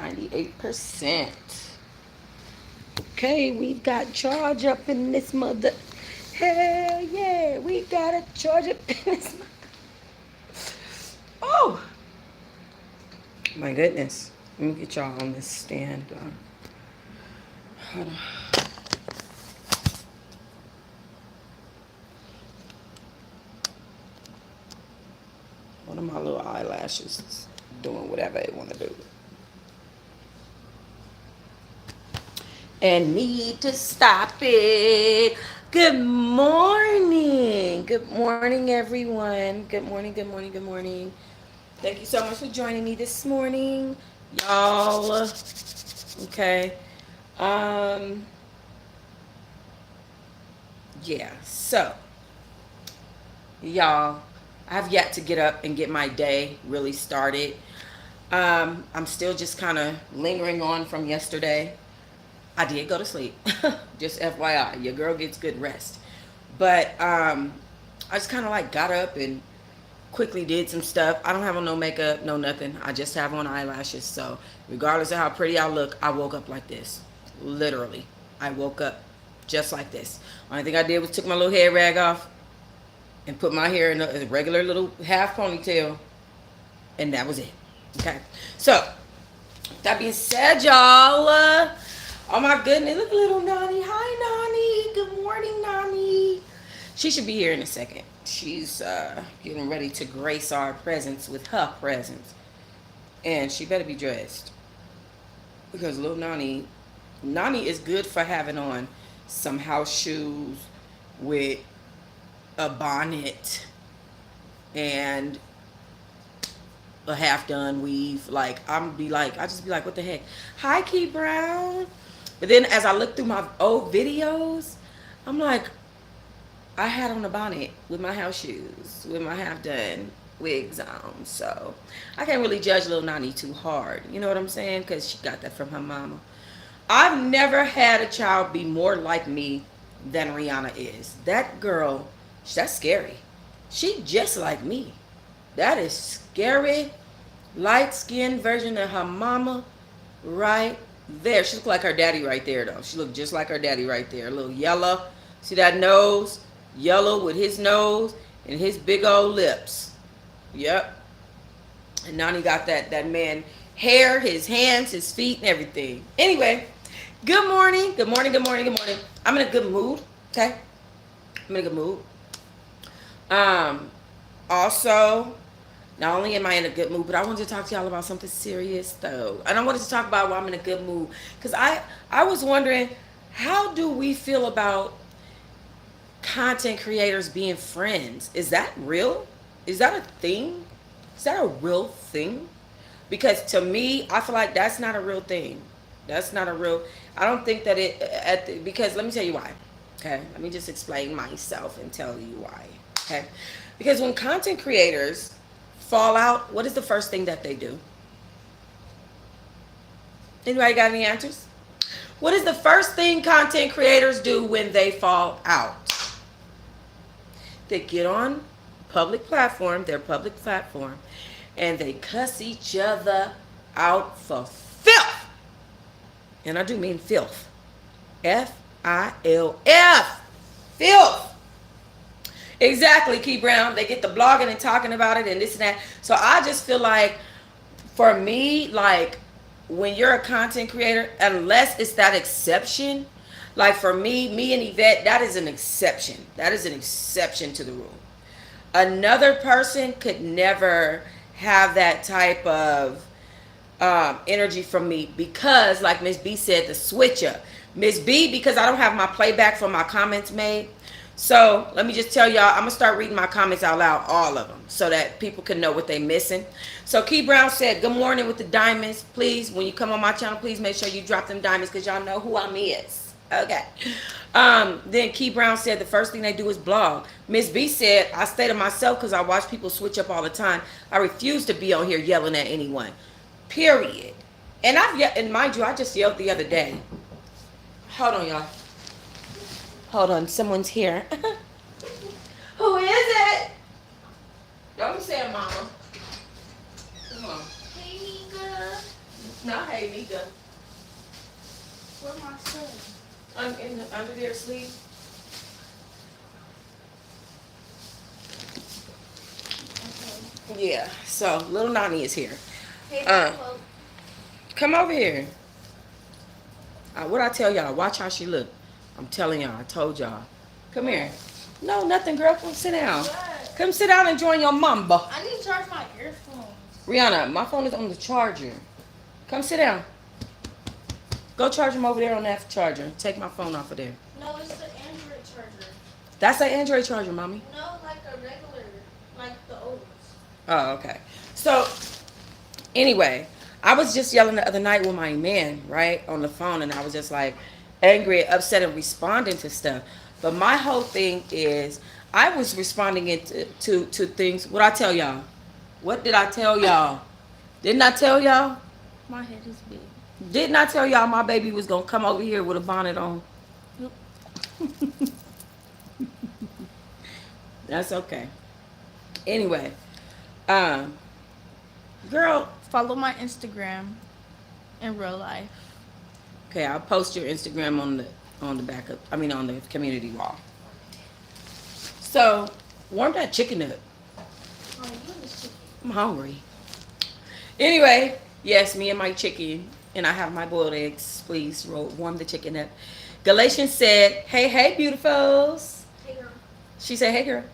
98%. Okay, we've got charge up in this mother. Hell yeah, we got a charge up in this mother. Oh, my goodness. Let me get y'all on this stand. Hold on. One of my little eyelashes is doing whatever they want to do. And need to stop it. Good morning. Good morning, everyone. Good morning, good morning, good morning. Thank you so much for joining me this morning, y'all. Okay. Um, yeah, so, y'all, I've yet to get up and get my day really started. I'm still just kind of lingering on from yesterday. I did go to sleep. Just FYI, your girl gets good rest. But I just kind of like got up and quickly did some stuff. I don't have on no makeup, no nothing. I just have on eyelashes. So regardless of how pretty I look, I woke up like this. Literally, I woke up just like this. Only thing I did was took my little hair rag off and put my hair in a regular little half ponytail, and that was it. Okay. So that being said, y'all. Oh my goodness, look at little Nani. Hi, Nani. Good morning, Nani. She should be here in a second. She's getting ready to grace our presence with her presence. And she better be dressed. Because little Nani is good for having on some house shoes with a bonnet and a half done weave. Like, I just be like, what the heck? Hi, Key Brown. But then as I look through my old videos, I'm like, I had on a bonnet with my house shoes, with my half done wigs on. So I can't really judge little Nani too hard. You know what I'm saying? Because she got that from her mama. I've never had a child be more like me than Rihanna is. That girl, that's scary. She just like me. That is scary. Light-skinned version of her mama right there. She looked like her daddy right there, though. She looked just like her daddy right there. A little yellow. See that nose? Yellow with his nose and his big old lips. Yep. And Nani got that man hair, his hands, his feet, and everything. Anyway, good morning. Good morning, good morning, good morning. I'm in a good mood. Okay? I'm in a good mood. Also, not only am I in a good mood, but I wanted to talk to y'all about something serious, though. And I wanted to talk about why I'm in a good mood. Because I was wondering, how do we feel about content creators being friends? Is that real? Is that a thing? Is that a real thing? Because to me, I feel like that's not a real thing. That's not a real. I don't think that because let me tell you why. Okay, let me just explain myself and tell you why. Okay, because when content creators fall out, what is the first thing that they do? Anybody got any answers? What is the first thing content creators do when they fall out? They get on their public platform, and they cuss each other out for filth. And I do mean filth. Filth. Filth. Exactly, Key Brown. They get the blogging and talking about it and this and that. So I just feel like, for me, like, when you're a content creator, unless it's that exception, like for me and Yvette, that is an exception. That is an exception to the rule. Another person could never have that type of energy from me because, like Miss B said, the switcher. Miss B, because I don't have my playback for my comments made. So let me just tell y'all, I'm going to start reading my comments out loud, all of them, so that people can know what they're missing. So Key Brown said, good morning with the diamonds. Please, when you come on my channel, please make sure you drop them diamonds because y'all know who I is. Okay. Then Key Brown said the first thing they do is blog. Miss B said, I stay to myself because I watch people switch up all the time. I refuse to be on here yelling at anyone. Period. And mind you, I just yelled the other day. Hold on, y'all. Hold on, someone's here. Who is it? Don't be saying mama. Come on. Hey, Nika. Not hey, Nika. Where my son? Under there asleep. Okay. Yeah. So little Nani is here. Hey, Uh, Buffalo. come over here. What I tell y'all? Watch how she look. I'm telling y'all. I told y'all. Come here. No, nothing, girl. Come sit down. What? Come sit down and join your mamba. I need to charge my earphones. Rihanna, my phone is on the charger. Come sit down. Go charge them over there on that charger. Take my phone off of there. No, it's the Android charger. That's an Android charger, mommy. No, like a regular, like the old ones. Oh, okay. So, anyway, I was just yelling the other night with my man, right, on the phone, and I was just like angry, upset, and responding to stuff. But my whole thing is, I was responding to things. What I tell y'all? What did I tell y'all? Didn't I tell y'all? My head is big. Didn't I tell y'all my baby was gonna come over here with a bonnet on? Nope. That's okay. Anyway, um, girl, Follow my Instagram in real life. okay, I'll post your Instagram on the backup. I mean, on the community wall. So, warm that chicken up. Oh, you and this chicken. I'm hungry. Anyway, yes, me and my chicken, and I have my boiled eggs. Please warm the chicken up. Galatians said, "Hey, hey, beautifuls." Hey, girl. She said, "Hey, girl."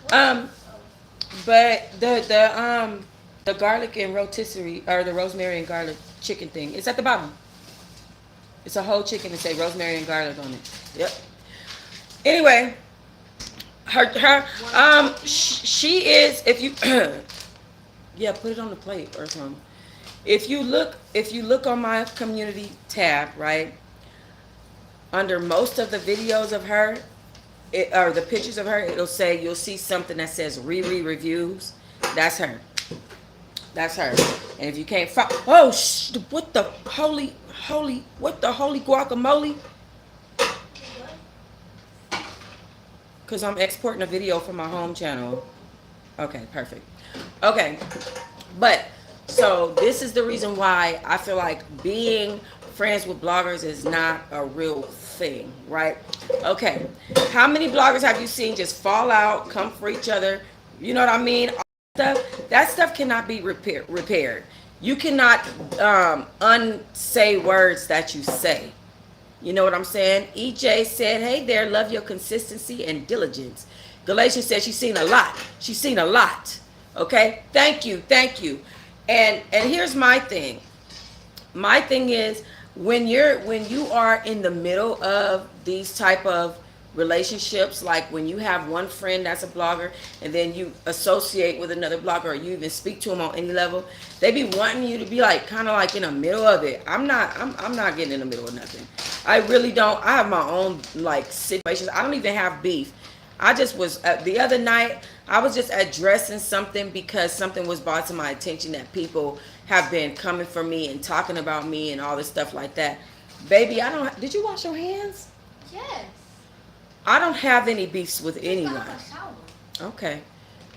What? Um, Oh. but the garlic and rotisserie or the rosemary and garlic chicken thing, it's at the bottom. It's a whole chicken and say rosemary and garlic on it. Yep. Anyway, she is, if you yeah, put it on the plate or something. If you look on my community tab, right, under most of the videos of her, or the pictures of her, it'll say, you'll see something that says Riri Reviews. That's her. That's her. And if you can't find, oh, what the what the holy guacamole? Because I'm exporting a video from my home channel. Okay, perfect. Okay, but so this is the reason why I feel like being friends with bloggers is not a real thing, right? Okay, how many bloggers have you seen just fall out, come for each other? You know what I mean? All that stuff cannot be repaired. You cannot unsay words that you say. You know what I'm saying? EJ said, "Hey there, love your consistency and diligence." Galatians said she's seen a lot. She's seen a lot. Okay? Thank you. Thank you. And here's my thing. My thing is when you are in the middle of these type of relationships, like when you have one friend that's a blogger and then you associate with another blogger or you even speak to them on any level, they be wanting you to be like kind of like in the middle of it. I'm not getting in the middle of nothing. I really don't. I have my own like situations. I don't even have beef. I just was the other night I was just addressing something because something was brought to my attention that people have been coming for me and talking about me and all this stuff like that. Baby, I don't. Did you wash your hands? Yes. I don't have any beefs with Just anyone. got out the shower. Okay.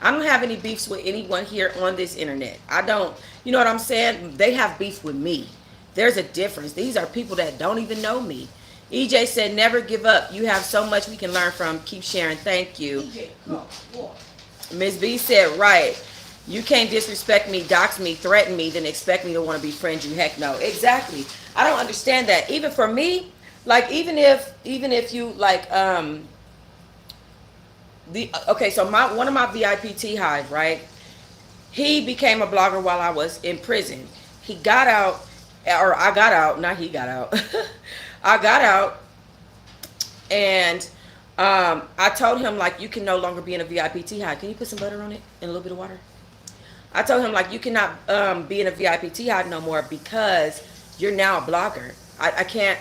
I don't have any beefs with anyone here on this internet. I don't. You know what I'm saying? They have beef with me. There's a difference. These are people that don't even know me. EJ said, "Never give up. You have so much we can learn from. Keep sharing. Thank you." EJ, come on. Ms. B said, "Right. You can't disrespect me, dox me, threaten me, then expect me to want to be friends you. Heck no." Exactly. I don't understand that. Even for me, like even if you like so one of my VIP TEAHIVE, right? He became a blogger while I was in prison. He got out, or I got out, not he got out. I got out, and I told him, like, you can no longer be in a VIP TEAHIVE. Can you put some butter on it and a little bit of water? I told him, like, you cannot be in a VIP TEAHIVE no more because you're now a blogger. I can't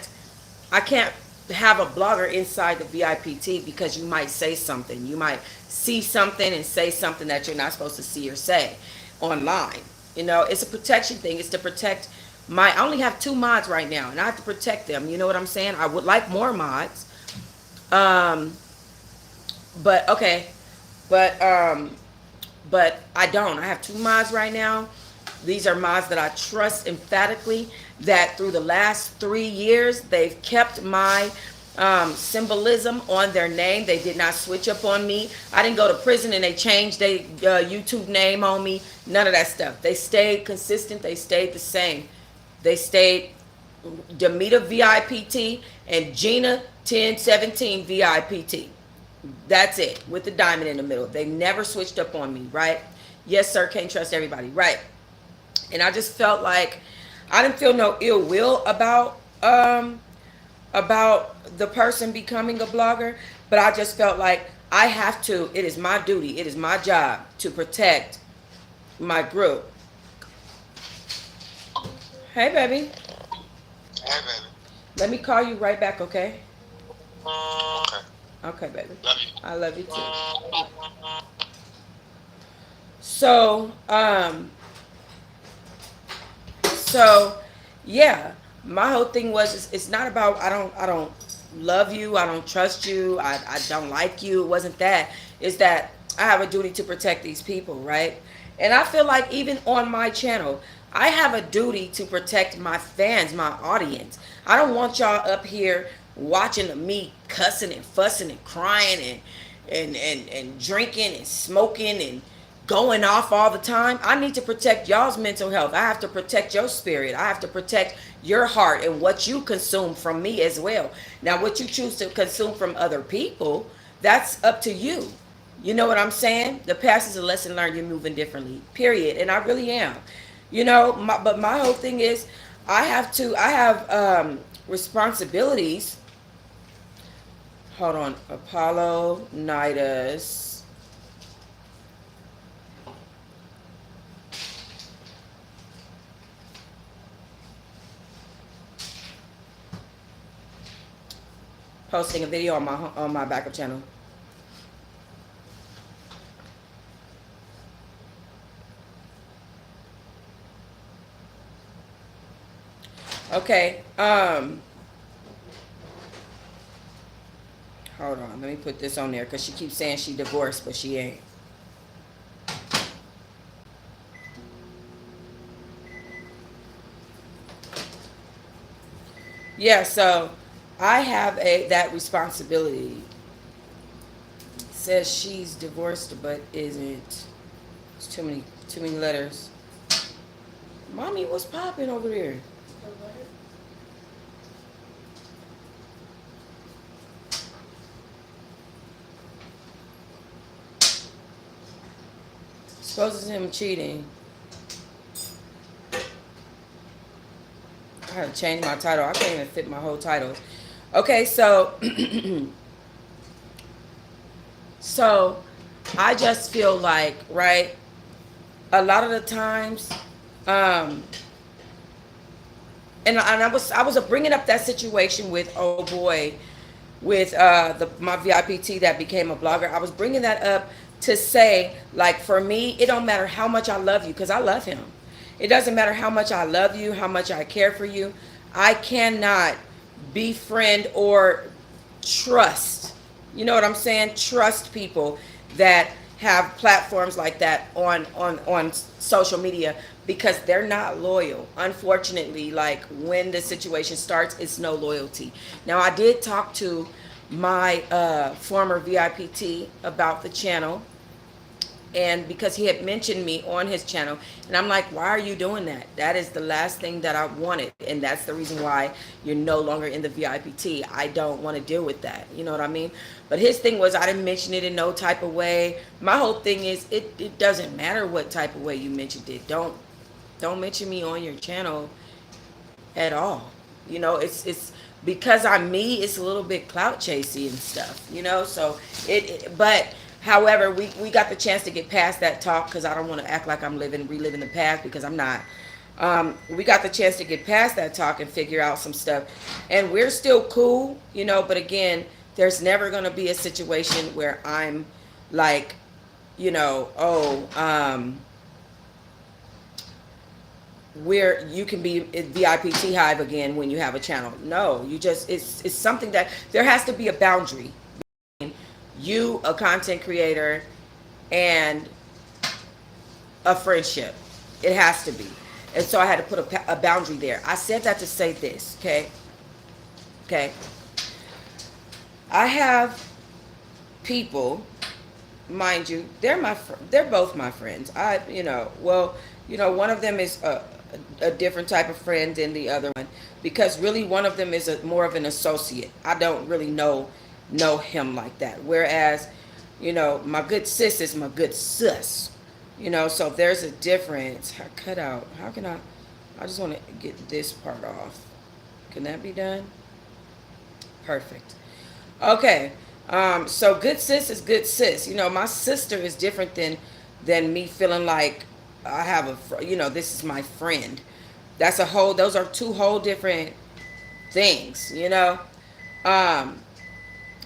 have a blogger inside the VIPT because you might say something. You might see something and say something that you're not supposed to see or say online. You know, it's a protection thing. It's to protect I only have 2 mods right now, and I have to protect them. You know what I'm saying? I would like more mods. But okay. But I don't. I have 2 mods right now. These are mods that I trust emphatically, that through the last 3 years, they've kept my symbolism on their name. They did not switch up on me. I didn't go to prison and they changed their YouTube name on me. None of that stuff. They stayed consistent. They stayed the same. They stayed Demita VIPT and Gina 1017 VIPT. That's it, with the diamond in the middle. They never switched up on me, right? Yes, sir, can't trust everybody, right? And I just felt like I didn't feel no ill will about the person becoming a blogger, but I just felt like I have to, it is my duty, it is my job to protect my group. Hey, baby. Hey, baby. Let me call you right back, okay? Okay. Okay, baby. Love you. I love you too. So, so yeah, my whole thing was it's not about I don't love you, I don't trust you, I don't like you. It wasn't that. It's that I have a duty to protect these people, right? And I feel like even on my channel, I have a duty to protect my fans, my audience. I don't want y'all up here watching me cussing and fussing and crying and drinking and smoking and going off all the time. I need to protect y'all's mental health. I have to protect your spirit. I have to protect your heart and what you consume from me as well. Now, what you choose to consume from other people, that's up to you. You know what I'm saying? The past is a lesson learned. You're moving differently, period. And I really am. You know, but my whole thing is I have responsibilities. Hold on. Apollo Nidus. Posting a video on my backup channel. Okay. Hold on. Let me put this on there because she keeps saying she divorced, but she ain't. Yeah, so I have that responsibility. Says she's divorced but isn't. It's too many letters. Mommy, what's popping over there? Supposes him cheating. I had to change my title. I can't even fit my whole titles. Okay, so so I just feel like, right, a lot of the times, and I was bringing up that situation with, oh boy, with my VIPT that became a blogger. I was bringing that up to say, like, for me, it don't matter how much I love you, because I love him. It doesn't matter how much I love you, how much I care for you. I cannot befriend or trust, you know what I'm saying? Trust people that have platforms like that on social media, because they're not loyal. Unfortunately, like, when the situation starts, it's no loyalty. Now, I did talk to my former VIPT about the channel, and because he had mentioned me on his channel, and I'm like, why are you doing that? That is the last thing that I wanted, and that's the reason why you're no longer in the VIPT. I don't want to deal with that, you know what I mean? But his thing was, I didn't mention it in no type of way. My whole thing is, it doesn't matter what type of way you mentioned it. Don't mention me on your channel at all. You know, it's because I'm me, it's a little bit clout chasey and stuff, you know? So but however, we got the chance to get past that talk, because I don't want to act like I'm reliving the past, because I'm not. We got the chance to get past that talk and figure out some stuff, and we're still cool, you know. But again, there's never going to be a situation where I'm like, you know, where you can be VIP TEAHIVE again when you have a channel. No, you just, it's something that there has to be a boundary. You, a content creator, and a friendship. It has to be. And so I had to put a boundary there. I said that to say this, okay? Okay. I have people, mind you, they're both my friends. One of them is a different type of friend than the other one, because really one of them is more of an associate. I don't really know him like that. Whereas, my good sis is my good sis. So there's a difference. Cut out. How can I just want to get this part off. Can that be done? Perfect. Okay. So good sis is good sis. My sister is different than me feeling like I have this is my friend. Those are two whole different things. Um,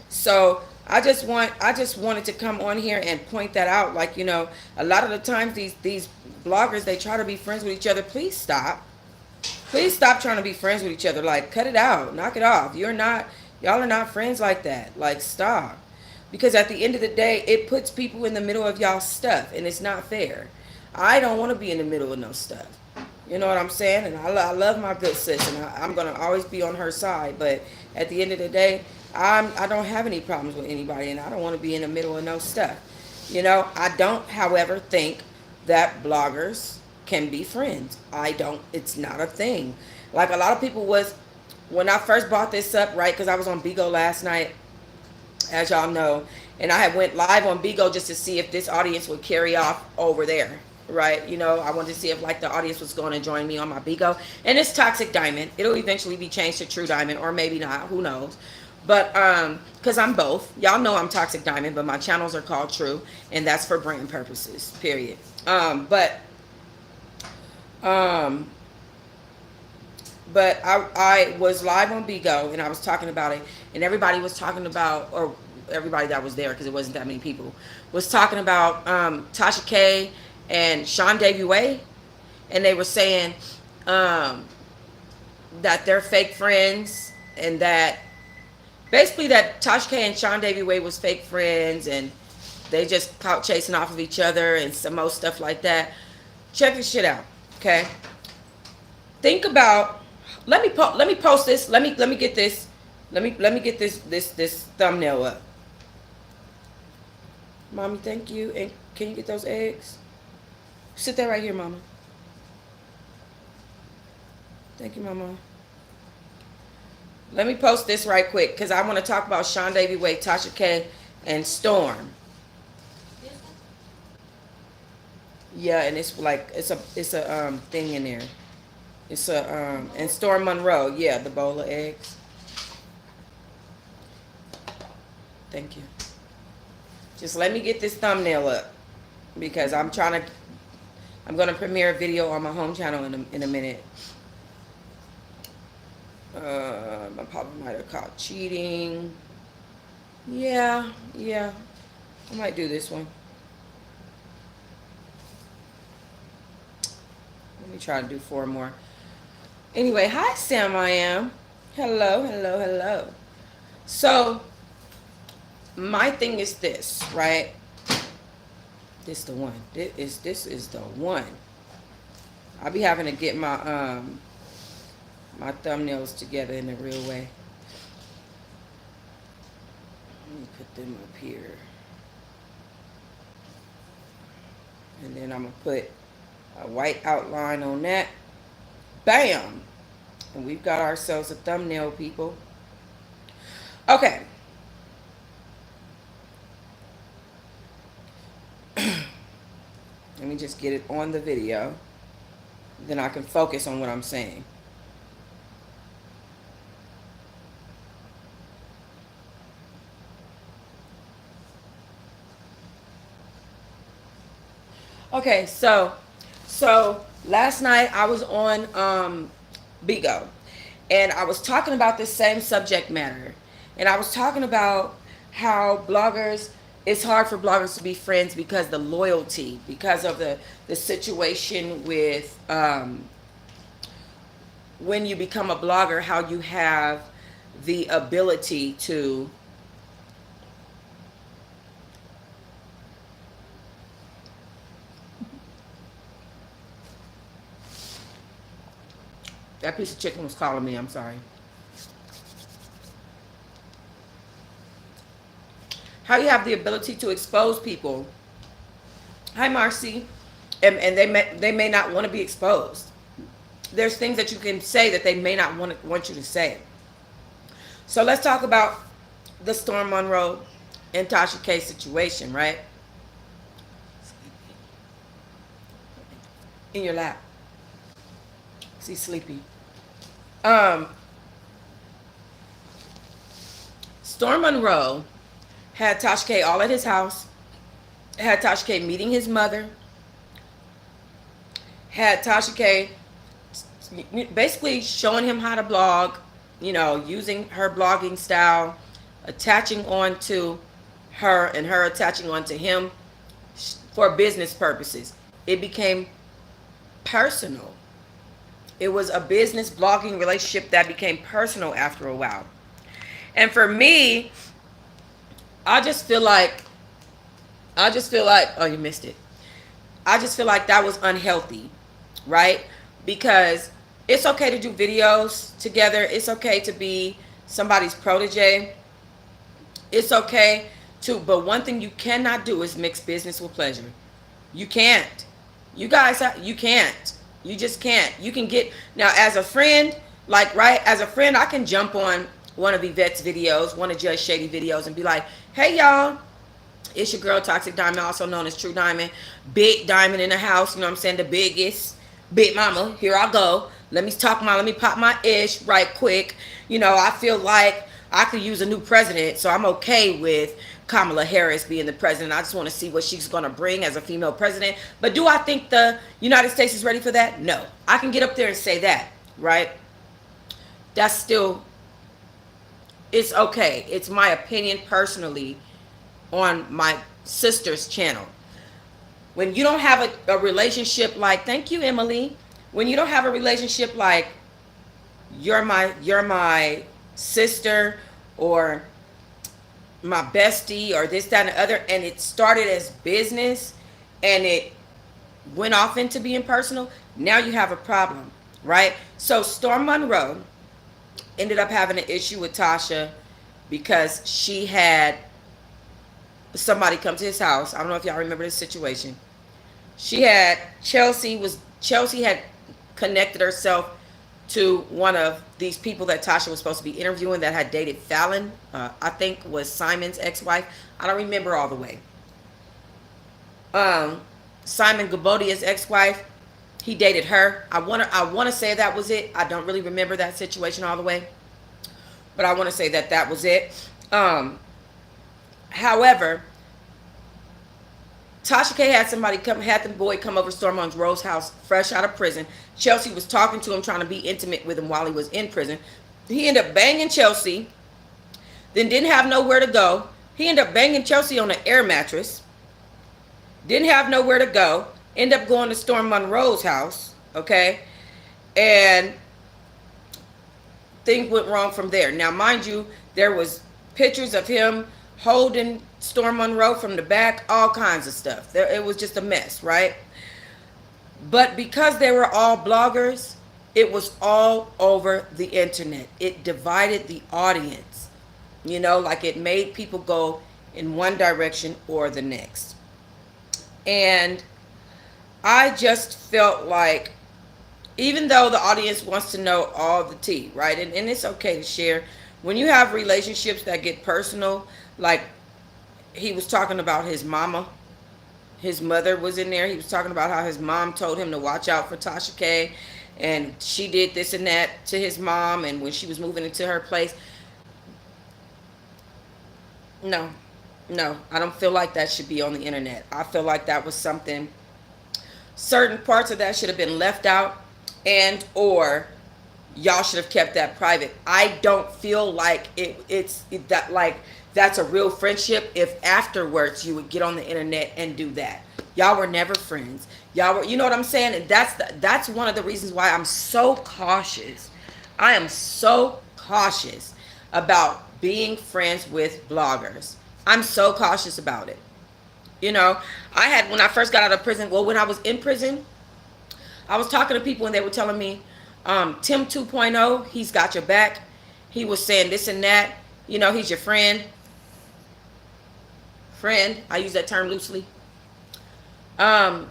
so I just wanted to come on here and point that out. Like, a lot of the times these bloggers, they try to be friends with each other. Please stop. Please stop trying to be friends with each other. Like, cut it out. Knock it off. Y'all are not friends like that. Like, stop. Because at the end of the day, it puts people in the middle of y'all stuff, and it's not fair. I don't want to be in the middle of no stuff. You know what I'm saying? And I love my good sis, and I'm going to always be on her side. But at the end of the day, I don't have any problems with anybody, and I don't want to be in the middle of no stuff. I don't, however, think that bloggers can be friends. I don't. It's not a thing. Like, a lot of people was, when I first brought this up, right? Because I was on Bigo last night, as y'all know, and I had went live on Bigo just to see if this audience would carry off over there, right? I wanted to see if, like, the audience was going to join me on my Bigo. And it's Toxic Diamond. It'll eventually be changed to True Diamond, or maybe not. Who knows? But because I'm both. Y'all know I'm Toxic Diamond, but my channels are called True, and that's for brand purposes. Period. But um, I was live on Bigo, and I was talking about it, and everybody was talking about, or everybody that was there, because it wasn't that many people, was talking about Tasha K and Sean Davy Way, and they were saying um, that they're fake friends, and that basically that Tasha K and Sean Davy Way was fake friends, and they just caught chasing off of each other and some more stuff like that. Check this shit out, okay? Think about. Let me post this. Let me get this. Let me get this thumbnail up. Mommy, thank you. And can you get those eggs? Sit there right here, Mama. Thank you, Mama. Let me post this right quick, because I want to talk about Sean Davy Way, Tasha K, and Storm. Yeah, and it's like it's a thing in there. It's and Storm Monroe. Yeah, the bowl of eggs. Thank you. Just let me get this thumbnail up, because I'm going to premiere a video on my home channel in a minute. My papa might have caught cheating. Yeah. I might do this one. Let me try to do 4 more. Anyway, hi Sam, I am. Hello. So, my thing is this, right? This the one. This is the one. I'll be having to get my thumbnails together in a real way. Let me put them up here. And then I'm going to put a white outline on that. Bam! And we've got ourselves a thumbnail, people. Okay. Let me just get it on the video. Then I can focus on what I'm saying. Okay, so last night I was on Bigo, and I was talking about this same subject matter, and I was talking about how it's hard for bloggers to be friends because the loyalty, because of the situation with when you become a blogger, how you have the ability to That piece of chicken was calling me. I'm sorry. How you have the ability to expose people. Hi, Marcy. And they may not want to be exposed. There's things that you can say that they may not want you to say. So let's talk about the Storm Monroe and Tasha K situation, right? In your lap. See, sleepy. Um, Storm Monroe had Tasha K all at his house, had Tasha K meeting his mother, had Tasha K basically showing him how to blog, using her blogging style, attaching on to her and her attaching on to him for business purposes. It became personal. It was a business blogging relationship that became personal after a while. And for me, I just feel like, oh, you missed it. I just feel like that was unhealthy, right? Because it's okay to do videos together. It's okay to be somebody's protege. It's okay to, but one thing you cannot do is mix business with pleasure. You can't. You guys, you can't. You just can't. You can get, now as a friend, like, right, as a friend, I can jump on one of Yvette's videos, one of Judge Shady videos, and be like, hey, y'all, it's your girl, Toxic Diamond, also known as True Diamond. Big Diamond in the house, you know what I'm saying? The biggest. Big Mama, here I go. Let me pop my ish right quick. I feel like I could use a new president, so I'm okay with Kamala Harris being the president. I just want to see what she's going to bring as a female president. But do I think the United States is ready for that? No. I can get up there and say that, right? That's still, it's okay. It's my opinion personally on my sister's channel. When you don't have a relationship like, thank you, Emily. When you don't have a relationship like you're my sister or my bestie or this, that, and the other, and it started as business and it went off into being personal, now you have a problem, right? So Storm Monroe ended up having an issue with Tasha because she had somebody come to his house. I don't know if y'all remember this situation. Chelsea had connected herself to one of these people that Tasha was supposed to be interviewing that had dated Fallon, I think was Simon's ex-wife. I don't remember all the way. Simon Gabodia's ex-wife, he dated her. I want to say that was it. I don't really remember that situation all the way, but I want to say that was it. However, Tasha K had the boy come over to Storm Monroe's house fresh out of prison. Chelsea was talking to him, trying to be intimate with him while he was in prison. He ended up banging Chelsea, then didn't have nowhere to go. He ended up banging Chelsea on an air mattress. Didn't have nowhere to go. Ended up going to Storm Monroe's house, okay? And things went wrong from there. Now, mind you, there was pictures of him holding Storm Monroe from the back, all kinds of stuff. It was just a mess, right? But because they were all bloggers, it was all over the internet. It divided the audience, like it made people go in one direction or the next. And I just felt like, even though the audience wants to know all the tea, right? And it's okay to share. When you have relationships that get personal, like he was talking about his mama, his mother was in there. He was talking about how his mom told him to watch out for Tasha K, and she did this and that to his mom, and when she was moving into her place. No, I don't feel like that should be on the internet. I feel like that was something, certain parts of that should have been left out, and or y'all should have kept that private. I don't feel like that's a real friendship if afterwards you would get on the internet and do that. Y'all were never friends. Y'all were, you know what I'm saying? And that's one of the reasons why I'm so cautious. I am so cautious about being friends with bloggers. I'm so cautious about it. When I first got out of prison, when I was in prison, I was talking to people and they were telling me, Tim 2.0, he's got your back. He was saying this and that. You know, he's your friend. Friend, I use that term loosely. Um,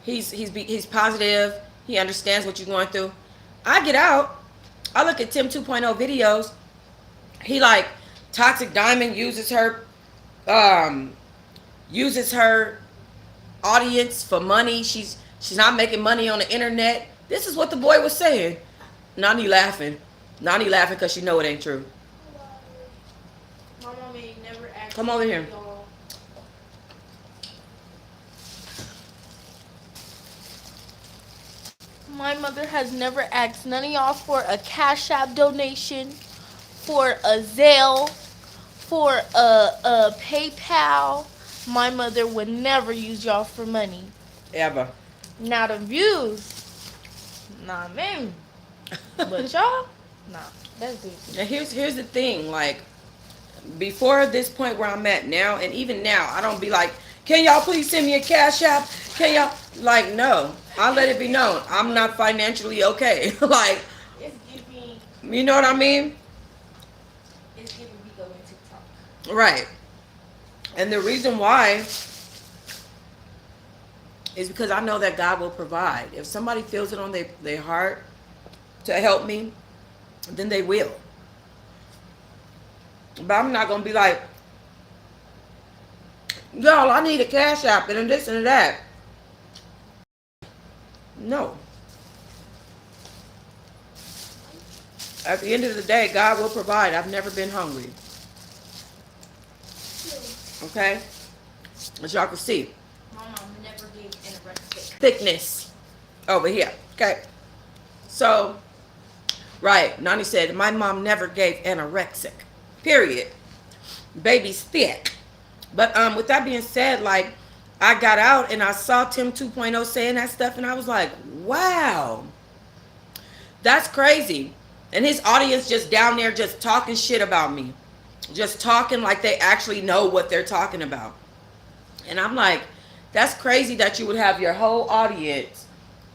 he's positive. He understands what you're going through. I get out. I look at Tim 2.0 videos. He like Toxic Diamond um uses her audience for money. She's not making money on the internet. This is what the boy was saying. Nani laughing. Nani laughing because she know it ain't true. My mom ain't never asked. Come over here. Y'all. My mother has never asked none of y'all for a Cash App donation, for a Zelle, for a PayPal. My mother would never use y'all for money. Ever. Now the views, nah, man. But y'all, nah, that's good. Now here's the thing. Like before this point where I'm at now, and even now, I don't be like, can y'all please send me a Cash App? Can y'all like no? I let it be known I'm not financially okay. Like It's giving, you know what I mean? it's giving Vigo and TikTok. Right. And the reason why is because I know that God will provide. If somebody feels it on their heart to help me, then they will. But I'm not going to be like, y'all, I need a Cash App and this and that. No. At the end of the day, God will provide. I've never been hungry. Okay? As y'all can see. My mom never gave anorexic. Thickness over here. Okay. So, right. Nani said, my mom never gave anorexic. Period. Baby's thick. But with that being said, like, I got out and I saw Tim 2.0 saying that stuff and I was like, wow. That's crazy. And his audience just down there just talking shit about me. Just talking like they actually know what they're talking about. And I'm like, that's crazy that you would have your whole audience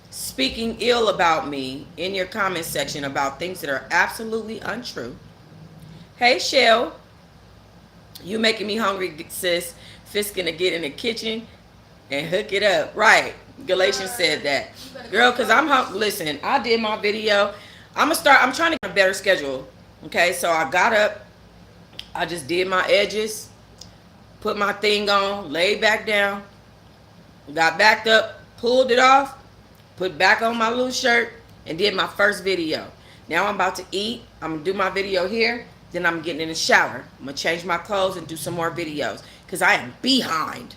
speaking ill about me in your comment section about things that are absolutely untrue. Hey, Shell. You making me hungry, sis. Fisk gonna get in the kitchen and hook it up. Right. Galatians said that. Girl, because listen, I did my video. I'm trying to get a better schedule. Okay, so I got up. I just did my edges. Put my thing on. Laid back down. Got backed up. Pulled it off. Put back on my little shirt. And did my first video. Now I'm about to eat. I'm going to do my video here. Then I'm getting in the shower. I'm going to change my clothes and do some more videos. Because I am behind.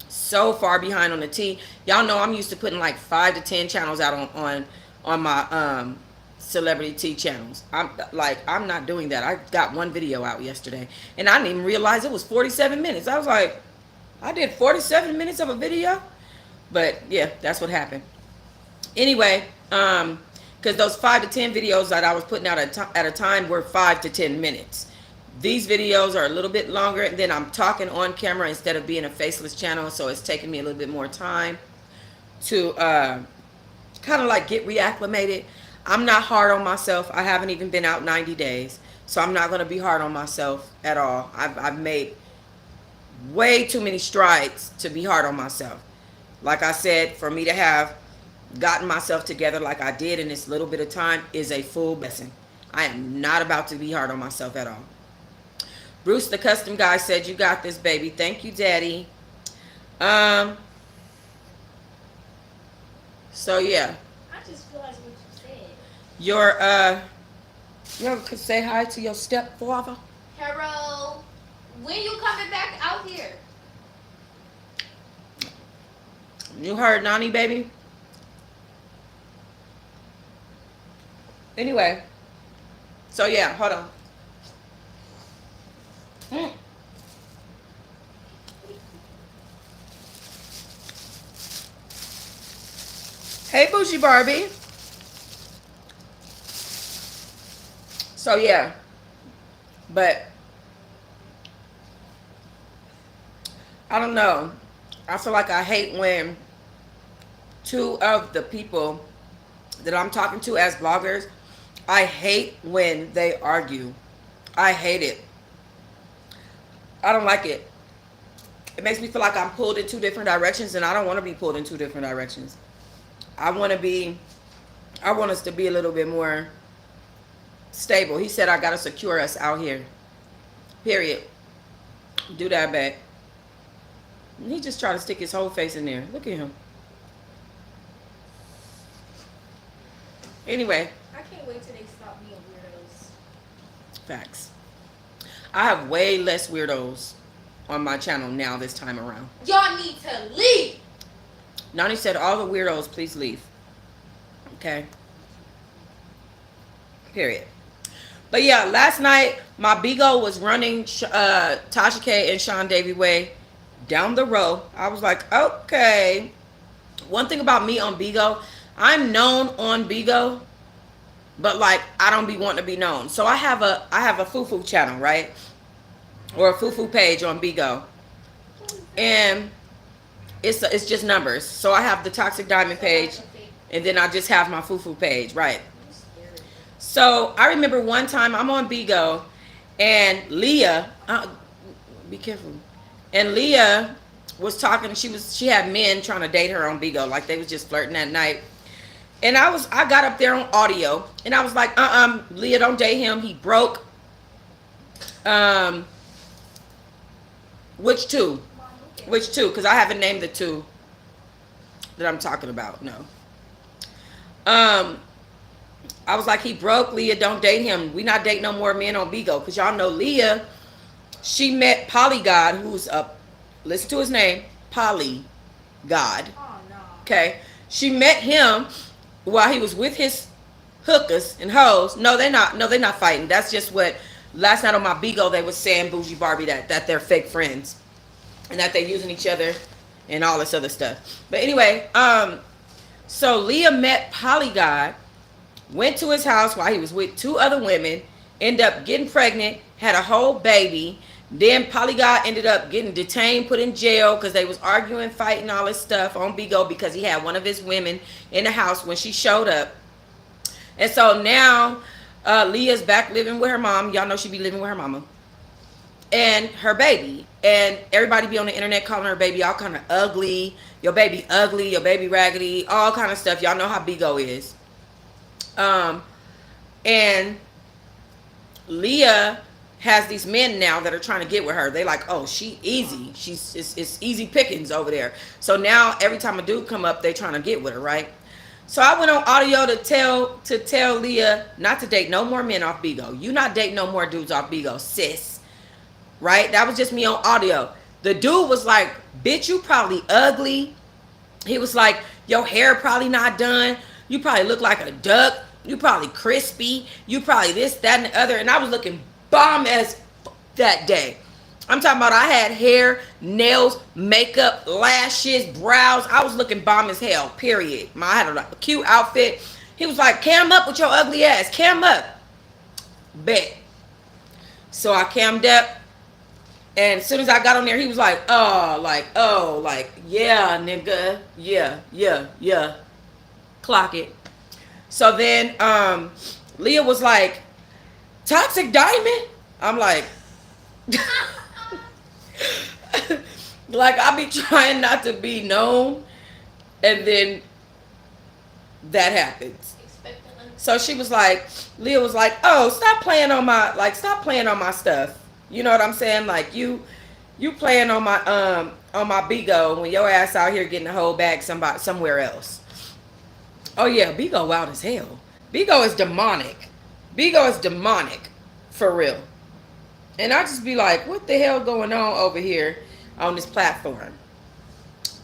So far behind on the T. Y'all know I'm used to putting like 5 to 10 channels out on my celebrity T channels. I'm not doing that. I got one video out yesterday. And I didn't even realize it was 47 minutes. I was like, I did 47 minutes of a video? But yeah, that's what happened. Anyway, because those 5 to 10 videos that I was putting out at a time were 5 to 10 minutes. These videos are a little bit longer, and then I'm talking on camera instead of being a faceless channel, so it's taking me a little bit more time to kind of like get reacclimated. I'm not hard on myself. I haven't even been out 90 days, so I'm not going to be hard on myself at all. I've made way too many strides to be hard on myself. Like I said, for me to have gotten myself together like I did in this little bit of time is a full blessing. I am not about to be hard on myself at all. Bruce, the custom guy, said, you got this, baby. Thank you, Daddy. So, yeah. I just realized what you said. You ever could say hi to your stepfather? Harold, when you coming back out here? You heard Nani, baby? Anyway. So, yeah, hold on. Hey, Bougie Barbie. So, yeah. But, I don't know. I feel like I hate when two of the people that I'm talking to as bloggers, I hate when they argue. I hate it. I don't like it. It makes me feel like I'm pulled in two different directions, and I don't want to be pulled in two different directions. I want to be, I want us to be a little bit more stable. He said, I got to secure us out here. Period. Do that back. He just tried to stick his whole face in there. Look at him. Anyway, I can't wait till they stop being weirdos. facts. I have way less weirdos on my channel now this time around. Y'all need to leave. Nani said, all the weirdos, please leave. Okay. Period. But yeah, last night, my Bigo was running Tasha K and Sean Davy Way down the row. I was like, okay. One thing about me on Bigo, I'm known on Bigo, but like I don't be wanting to be known. So I have a foo-foo channel, right? Or a foo-foo page on Bigo. And it's just numbers. So I have the Toxic Diamond page, and then I just have my foo-foo page, right? So I remember one time I'm on Bigo, and Leah, be careful. And Leah was talking. She had men trying to date her on Bigo, like they was just flirting that night. And I got up there on audio, and I was like, Leah, don't date him. He broke. Which two? Which two? Because I haven't named the two that I'm talking about. No. I was like, he broke. Leah, don't date him. We not date no more men on Bigo. Because y'all know Leah, she met Polygod, who's listen to his name, Polygod. Oh no. Okay. She met him while he was with his hookers and hoes. No, they're not fighting. That's just what last night on my Bigo they was saying, Bougie Barbie, that they're fake friends. And that they're using each other and all this other stuff. But anyway, so Leah met Polygod, went to his house while he was with two other women, ended up getting pregnant, had a whole baby. Then Polygod ended up getting detained, put in jail because they was arguing, fighting, all this stuff on Bigo because he had one of his women in the house when she showed up. And so now Leah's back living with her mom. Y'all know she be living with her mama. And her baby. And everybody be on the internet calling her baby all kind of ugly. Your baby ugly, your baby raggedy, all kind of stuff. Y'all know how Bigo is. And Leah has these men now that are trying to get with her. They like, oh, she easy. It's easy pickings over there. So now every time a dude come up, they trying to get with her, right? So I went on audio to tell Leah not to date no more men off Bigo. You not date no more dudes off Bigo, sis. Right? That was just me on audio. The dude was like, bitch, you probably ugly. He was like, your hair probably not done. You probably look like a duck. You probably crispy. You probably this, that, and the other. And I was looking bomb as that day. I'm talking about I had hair, nails, makeup, lashes, brows. I was looking bomb as hell, period. I had a cute outfit. He was like, cam up with your ugly ass. Cam up. Bet. So I cammed up. And as soon as I got on there, he was like, yeah, nigga. Yeah. Clock it. So then Leah was like, Toxic Diamond? I'm like, like I be trying not to be known, and then that happens. So she was like, Leah was like, oh, stop playing on my stuff. You know what I'm saying? Like you playing on my Bigo when your ass out here getting a whole bag somewhere else. Oh yeah, Bigo wild as hell. Bigo is demonic. Bigo is demonic, for real. And I just be like, what the hell going on over here on this platform?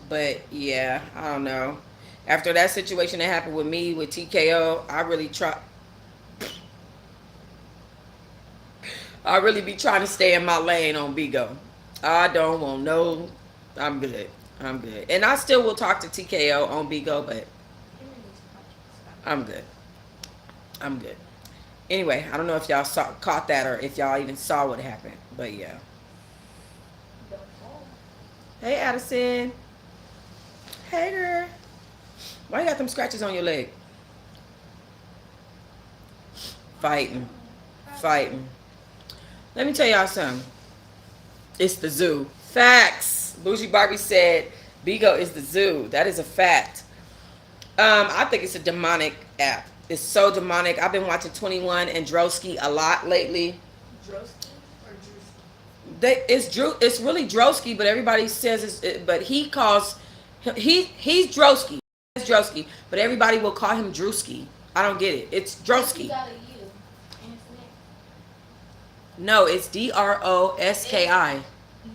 But yeah, I don't know. After that situation that happened with me with TKO, I really be trying to stay in my lane on Bigo. I don't want no. I'm good. And I still will talk to TKO on Bigo, but I'm good. Anyway, I don't know if y'all caught that or if y'all even saw what happened, but yeah. Hey, Addison. Hey, girl. Why you got them scratches on your leg? Fighting. Fighting. Let me tell y'all something. It's the zoo. Facts. Bougie Barbie said Bigo is the zoo. That is a fact. I think it's a demonic app. It's so demonic. I've been watching 21 and Drosky a lot lately. Drosky or Drewski? It's really Drosky, but everybody says but he calls he's Drosky. It's Drosky, but everybody will call him Drewski. I don't get it. It's Drosky. No, it's Droski.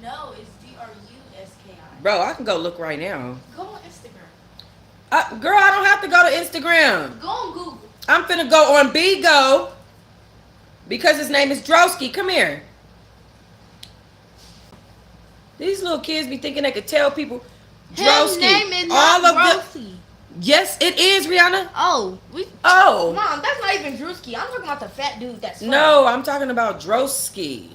No, it's Druski. Bro, I can go look right now. Go on Instagram. Girl, I don't have to go to Instagram. Go on Google. I'm finna go on Bigo because his name is Drosky. Come here. These little kids be thinking they could tell people Drosky. His name is all not of Drosky. Yes, it is, Rihanna. Oh, Mom, that's not even Drewski. I'm talking about the fat dude that's fat. No, I'm talking about Drosky.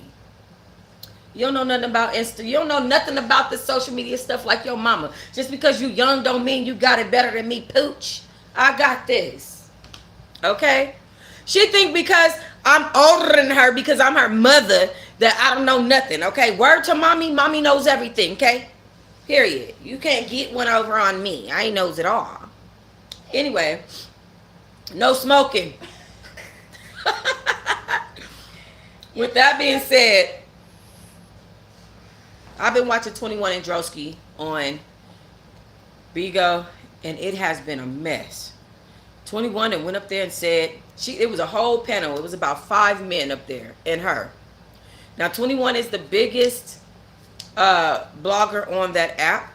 You don't know nothing about Insta. You don't know nothing about the social media stuff like your mama. Just because you young don't mean you got it better than me, pooch. I got this. Okay? She think because I'm older than her, because I'm her mother, that I don't know nothing. Okay? Word to mommy. Mommy knows everything. Okay? Period. You can't get one over on me. I knows it all. Anyway, no smoking. With that being said, I've been watching 21 and Drosky on Bigo, and it has been a mess. 21 and went up there and said, it was a whole panel. It was about 5 men up there and her. Now, 21 is the biggest blogger on that app.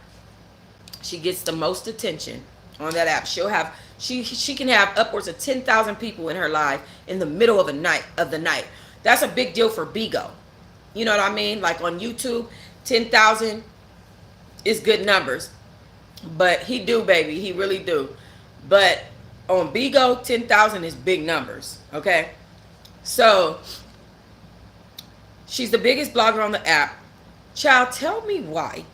She gets the most attention on that app. She can have upwards of 10,000 people in her live in the middle of the night. That's a big deal for Bigo. You know what I mean? Like on YouTube, 10,000 is good numbers. But he do, baby. He really do. But on Bigo, 10,000 is big numbers. Okay? So, she's the biggest blogger on the app. Child, tell me why.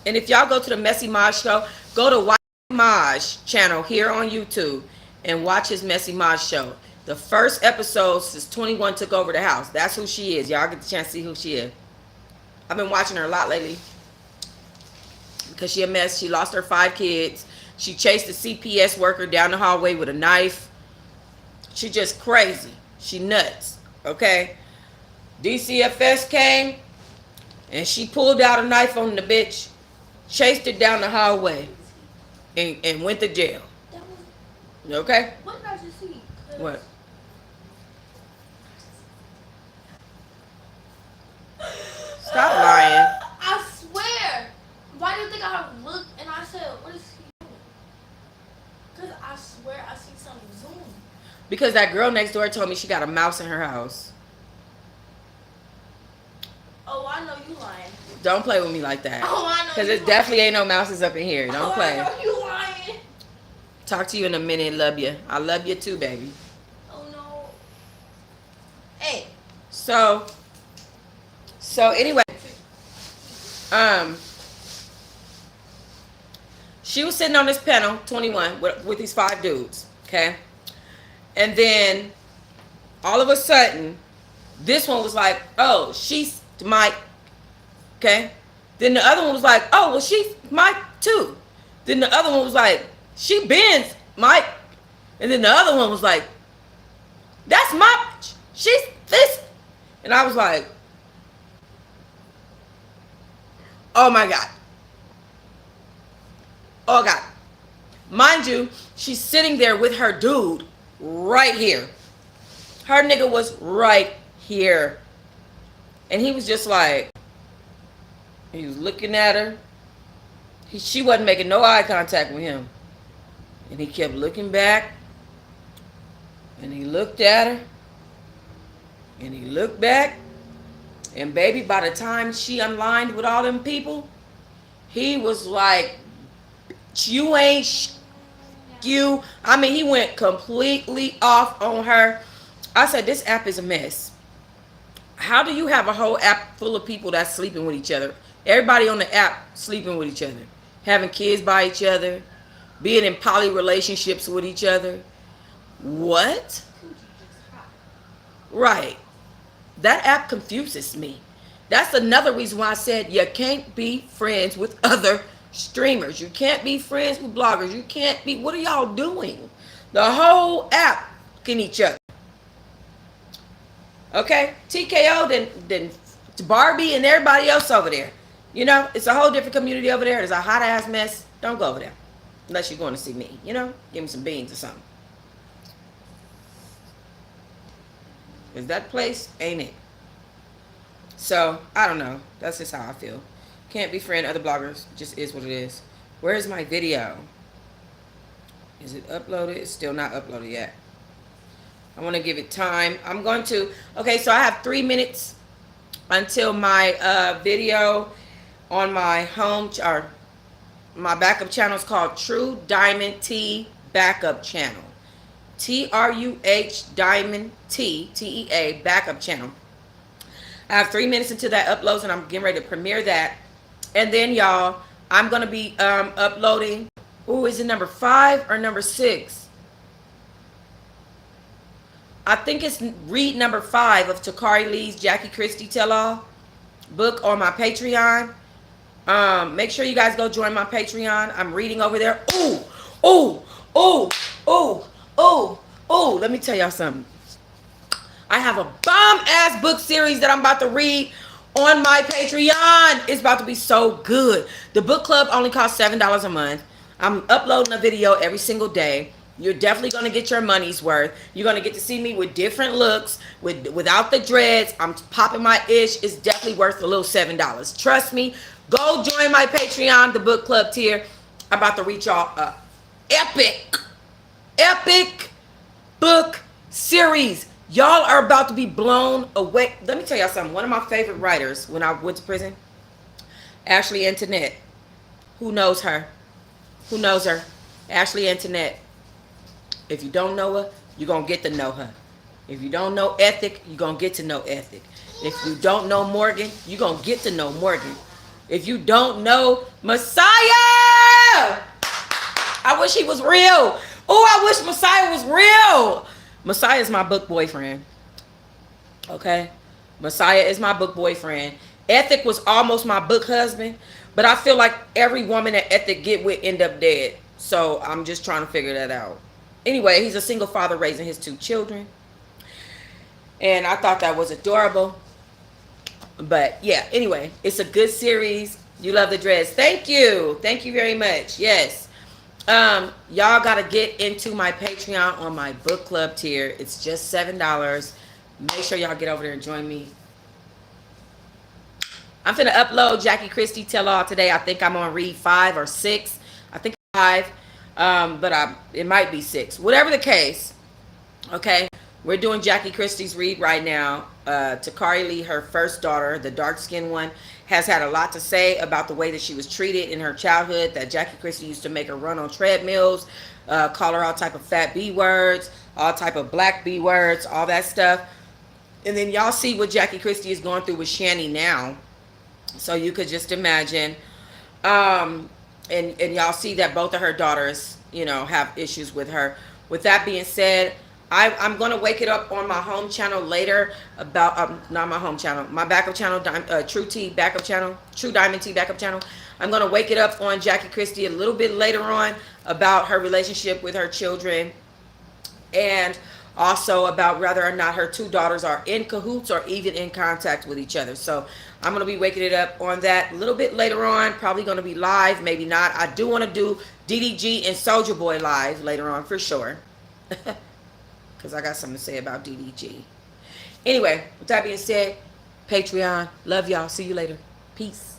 And if y'all go to the Messy Maj show, go to Maj channel here on YouTube and watch his Messy Maj show. The first episode since 21 took over the house. That's who she is. Y'all get the chance to see who she is. I've been watching her a lot lately because she a mess. She lost her 5 kids. She chased a CPS worker down the hallway with a knife. She just crazy. She nuts. Okay? DCFS came and she pulled out a knife on the bitch, chased her down the hallway, and went to jail. Okay? What did I just see? What? Stop lying. I swear. Why do you think I looked and I said, what is he doing? Because I swear I see something zoom. Because that girl next door told me she got a mouse in her house. Oh, I know you lying. Don't play with me like that. Oh, I know. Because it definitely ain't no mouses up in here. Don't play. I know you lying. Talk to you in a minute. Love you. I love you too, baby. Oh no. Hey. So anyway, she was sitting on this panel, 21, with these 5 dudes, okay? And then all of a sudden, this one was like, oh, she's Mike, okay? Then the other one was like, oh, well, she's Mike too. Then the other one was like, she Ben's Mike. And then the other one was like, that's my, she's this. And I was like, oh my God. Oh God. Mind you, she's sitting there with her dude right here. Her nigga was right here. And he was just like, he was looking at her. She wasn't making no eye contact with him. And he kept looking back. And he looked at her. And he looked back. And baby, by the time she unlined with all them people, he was like, you ain't you. I mean, he went completely off on her. I said, this app is a mess. How do you have a whole app full of people that's sleeping with each other? Everybody on the app sleeping with each other. Having kids by each other. Being in poly relationships with each other. What? Right. That app confuses me. That's another reason why I said you can't be friends with other streamers. You can't be friends with bloggers. You can't be. What are y'all doing? The whole app can each other. Okay? TKO, then Barbie and everybody else over there. You know, it's a whole different community over there. It's a hot ass mess. Don't go over there. Unless you're going to see me. You know? Give me some beans or something. Because that place ain't it. So, I don't know. That's just how I feel. Can't befriend other bloggers. Just is what it is. Where's my video? Is it uploaded? It's still not uploaded yet. I want to give it time. I'm going to... Okay, so I have 3 minutes until my video on my home... or my backup channel is called True Diamond T Backup Channel. TRUH Diamond T, TEA Backup Channel. I have 3 minutes until that uploads, and I'm getting ready to premiere that. And then, y'all, I'm going to be uploading... Ooh, is it number 5 or number 6? I think it's read number 5 of Takari Lee's Jackie Christie Tell-All book on my Patreon. Make sure you guys go join my Patreon. I'm reading over there. Ooh, ooh, ooh, ooh, ooh, ooh. Let me tell y'all something. I have a bomb-ass book series that I'm about to read on my Patreon. It's about to be so good. The book club only costs $7 a month. I'm uploading a video every single day. You're definitely going to get your money's worth. You're going to get to see me with different looks, without the dreads. I'm popping my ish. It's definitely worth a little $7. Trust me. Go join my Patreon, the book club tier. I'm about to reach y'all a epic book series. Y'all are about to be blown away. Let me tell y'all something. One of my favorite writers when I went to prison, Ashley Antoinette. Who knows her? Who knows her? Ashley Antoinette. If you don't know her, you're going to get to know her. If you don't know Ethic, you're going to get to know Ethic. If you don't know Morgan, you're going to get to know Morgan. If you don't know Messiah, I wish he was real. Oh, I wish Messiah was real. Messiah is my book boyfriend. Okay? Messiah is my book boyfriend. Ethic was almost my book husband. But I feel like every woman that Ethic get with end up dead. So I'm just trying to figure that out. Anyway, he's a single father raising his 2 children. And I thought that was adorable. But yeah, anyway, it's a good series. You love the dress. Thank you. Thank you very much. Yes. Y'all got to get into my Patreon on my book club tier. It's just $7. Make sure y'all get over there and join me. I'm finna upload Jackie Christie Tell All today. I think I'm on read 5 or 6. I think 5. But it might be 6. Whatever the case. Okay. We're doing Jackie Christie's read right now. Takari Lee, her first daughter, the dark-skinned one, has had a lot to say about the way that she was treated in her childhood, that Jackie Christie used to make her run on treadmills, call her all type of fat B words, all type of black B words, all that stuff. And then y'all see what Jackie Christie is going through with Shani now. So you could just imagine. And y'all see that both of her daughters, you know, have issues with her. With that being said, I'm going to wake it up on my home channel later about, not my home channel, my backup channel, True T backup channel, True Diamond T backup channel. I'm going to wake it up on Jackie Christie a little bit later on about her relationship with her children, and also about whether or not her 2 daughters are in cahoots or even in contact with each other. So I'm going to be waking it up on that a little bit later on, probably going to be live, maybe not. I do want to do DDG and Soulja Boy live later on for sure. Because I got something to say about DDG. Anyway, with that being said, Patreon. Love y'all. See you later. Peace.